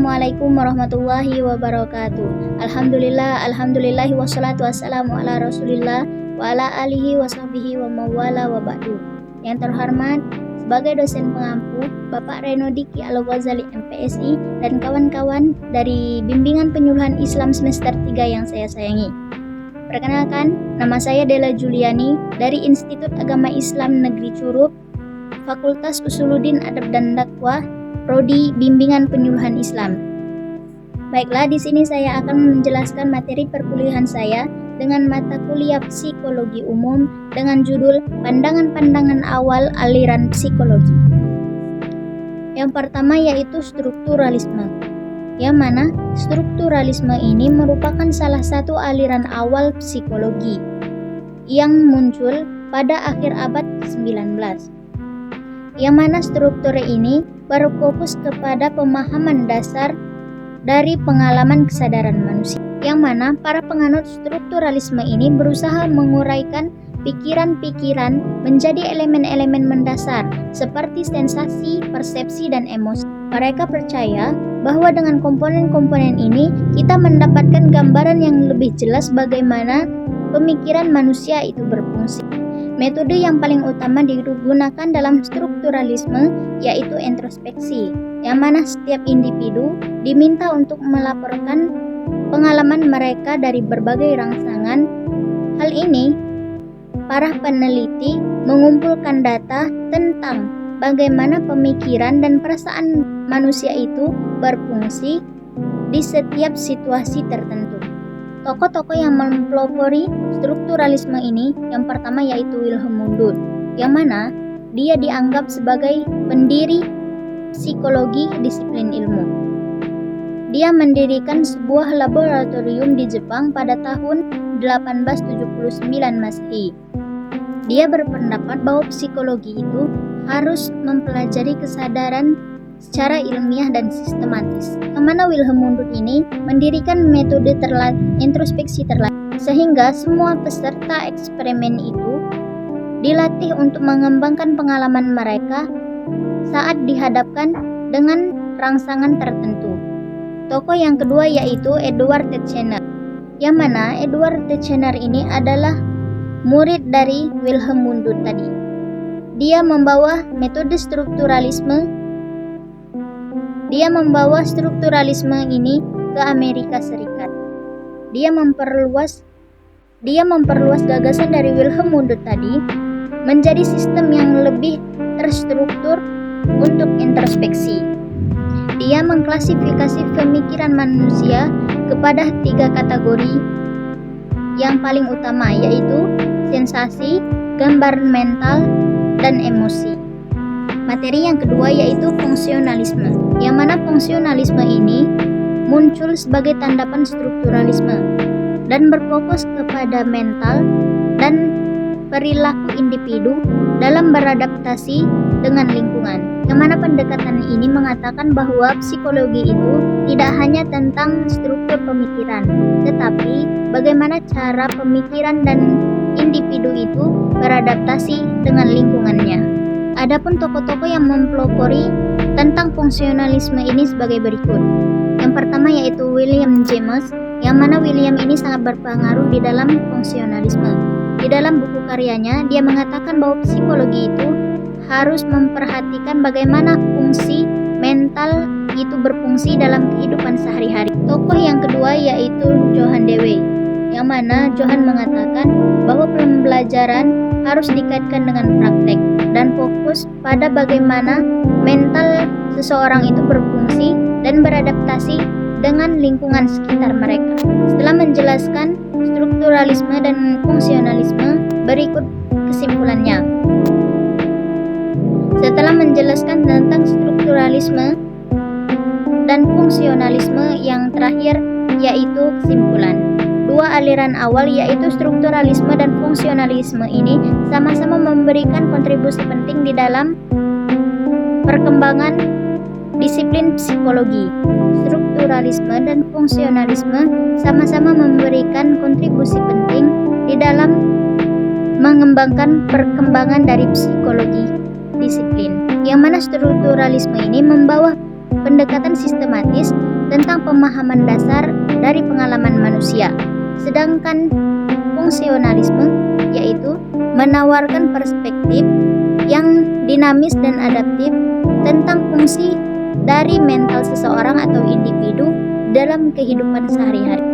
Assalamualaikum warahmatullahi wabarakatuh. Alhamdulillahi wassalatu wassalamu ala rasulillah wa ala alihi wa sahbihi wa mawala wa ba'du. Yang terhormat, sebagai dosen pengampu, Bapak Reno Diki Al-Ghazali MPSI dan kawan-kawan dari Bimbingan Penyuluhan Islam semester 3 yang saya sayangi. Perkenalkan, nama saya Dela Juliani dari Institut Agama Islam Negeri Curup, Fakultas Usuluddin Adab dan Dakwah, Prodi Bimbingan Penyuluhan Islam. Baiklah, di sini saya akan menjelaskan materi perkuliahan saya dengan mata kuliah Psikologi Umum dengan judul Pandangan-pandangan awal aliran psikologi. Yang pertama yaitu strukturalisme, yang mana strukturalisme ini merupakan salah satu aliran awal psikologi yang muncul pada akhir abad ke-19. Yang mana struktur ini berfokus kepada pemahaman dasar dari pengalaman kesadaran manusia, yang mana para penganut strukturalisme ini berusaha menguraikan pikiran-pikiran menjadi elemen-elemen mendasar seperti sensasi, persepsi, dan emosi. Mereka percaya bahwa dengan komponen-komponen ini kita mendapatkan gambaran yang lebih jelas bagaimana pemikiran manusia itu berfungsi. Metode yang paling utama digunakan dalam strukturalisme yaitu introspeksi, yang mana setiap individu diminta untuk melaporkan pengalaman mereka dari berbagai rangsangan. Hal ini, para peneliti mengumpulkan data tentang bagaimana pemikiran dan perasaan manusia itu berfungsi di setiap situasi tertentu. Tokoh-tokoh yang mempelopori strukturalisme ini yang pertama yaitu Wilhelm Wundt, yang mana dia dianggap sebagai pendiri psikologi disiplin ilmu. Dia mendirikan sebuah laboratorium di Jepang pada tahun 1879 Masehi. Dia berpendapat bahwa psikologi itu harus mempelajari kesadaran secara ilmiah dan sistematis. Kemana Wilhelm Wundt ini mendirikan metode introspeksi terlatih, sehingga semua peserta eksperimen itu dilatih untuk mengembangkan pengalaman mereka saat dihadapkan dengan rangsangan tertentu. Tokoh yang kedua yaitu Edward Titchener, yang mana Edward Titchener ini adalah murid dari Wilhelm Wundt tadi. Dia membawa metode strukturalisme ini ke Amerika Serikat. Dia memperluas gagasan dari Wilhelm Wundt tadi menjadi sistem yang lebih terstruktur untuk introspeksi. Dia mengklasifikasi pemikiran manusia kepada 3 kategori yang paling utama, yaitu sensasi, gambaran mental, dan emosi. Materi yang kedua yaitu fungsionalisme, yang mana fungsionalisme ini muncul sebagai tanggapan strukturalisme dan berfokus kepada mental dan perilaku individu dalam beradaptasi dengan lingkungan. Yang mana pendekatan ini mengatakan bahwa psikologi itu tidak hanya tentang struktur pemikiran, tetapi bagaimana cara pemikiran dan individu itu beradaptasi dengan lingkungannya. Adapun tokoh-tokoh yang mempelopori tentang fungsionalisme ini sebagai berikut. Yang pertama yaitu William James, yang mana William ini sangat berpengaruh di dalam fungsionalisme. Di dalam buku karyanya, dia mengatakan bahwa psikologi itu harus memperhatikan bagaimana fungsi mental itu berfungsi dalam kehidupan sehari-hari. Tokoh yang kedua yaitu Johann Dewey, yang mana Johann mengatakan bahwa pembelajaran harus dikaitkan dengan praktek dan fokus pada bagaimana mental seseorang itu berfungsi dan beradaptasi dengan lingkungan sekitar mereka. Setelah menjelaskan strukturalisme dan fungsionalisme, berikut kesimpulannya. Setelah menjelaskan tentang strukturalisme dan fungsionalisme, yang terakhir yaitu kesimpulan. 2 aliran awal yaitu strukturalisme dan fungsionalisme ini sama-sama memberikan kontribusi penting di dalam perkembangan disiplin psikologi. Strukturalisme dan fungsionalisme sama-sama memberikan kontribusi penting di dalam mengembangkan perkembangan dari psikologi disiplin. Yang mana strukturalisme ini membawa pendekatan sistematis tentang pemahaman dasar dari pengalaman manusia. Sedangkan fungsionalisme yaitu menawarkan perspektif yang dinamis dan adaptif tentang fungsi dari mental seseorang atau individu dalam kehidupan sehari-hari.